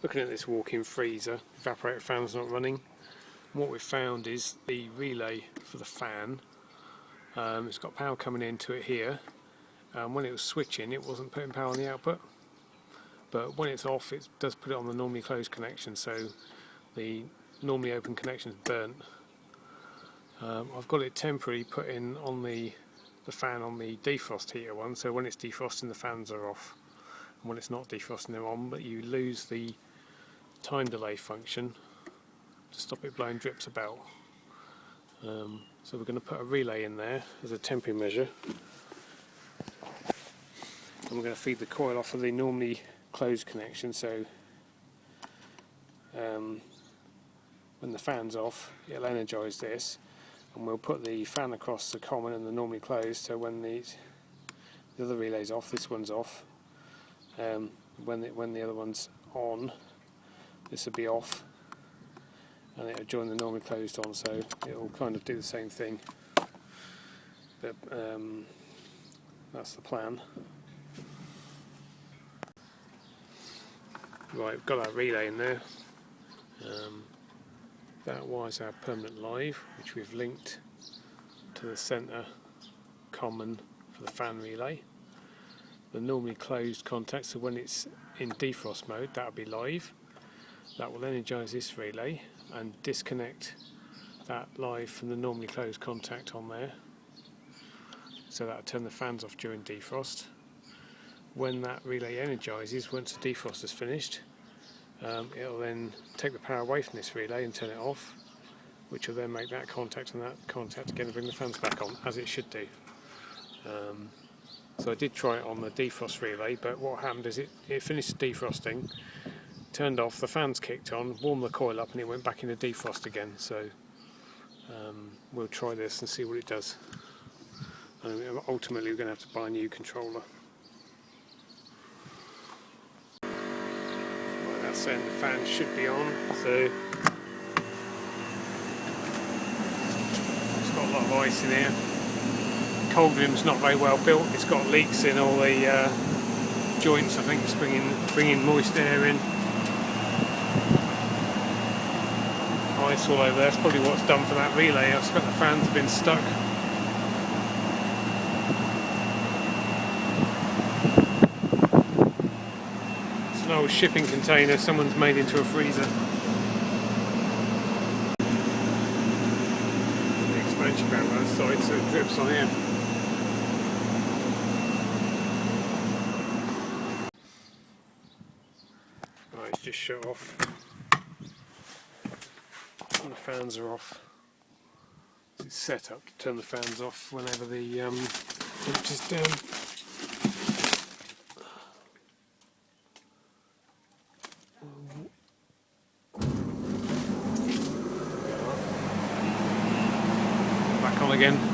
Looking at this walk-in freezer, evaporator fan's not running. And what we've found is the relay for the fan. It's got power coming into it here. When it was switching, it wasn't putting power on the output, but when it's off, it does put it on the normally closed connection, so the normally open connection is burnt. I've got it temporarily put in on the fan on the defrost heater one, so when it's defrosting the fans are off, and when it's not defrosting they're on, but you lose the time delay function to stop it blowing drips about. So we're going to put a relay in there as a temporary measure, and we're going to feed the coil off of the normally closed connection, so when the fan's off it'll energise this, and we'll put the fan across the common and the normally closed, so when the other relay's off, this one's off. When the other one's on, this will be off, and it'll join the normally closed on, so it'll kind of do the same thing. But that's the plan. Right, we've got our relay in there. That wire's our permanent live, which we've linked to the centre common for the fan relay. The normally closed contact, so when it's in defrost mode, that'll be live. That will energise this relay and disconnect that live from the normally closed contact on there, so that'll turn the fans off during defrost. When that relay energises, once the defrost is finished, it'll then take the power away from this relay and turn it off, which will then make that contact and that contact again and bring the fans back on, as it should do. So I did try it on the defrost relay, but what happened is it finished defrosting, turned off, the fans kicked on, warmed the coil up, and it went back into defrost again. So we'll try this and see what it does. Ultimately we're going to have to buy a new controller. Right, that's saying the fan should be on, so it's got a lot of ice in here. Cold room's not very well built, it's got leaks in all the joints. I think it's bringing moist air in. Ice all over there, that's probably what's done for that relay. I expect the fans have been stuck. It's an old shipping container someone's made into a freezer. The expansion valve on the side, so it drips on here. Right, it's just shut off. And the fans are off. It's set up to turn the fans off whenever the temperature's down. Back on again.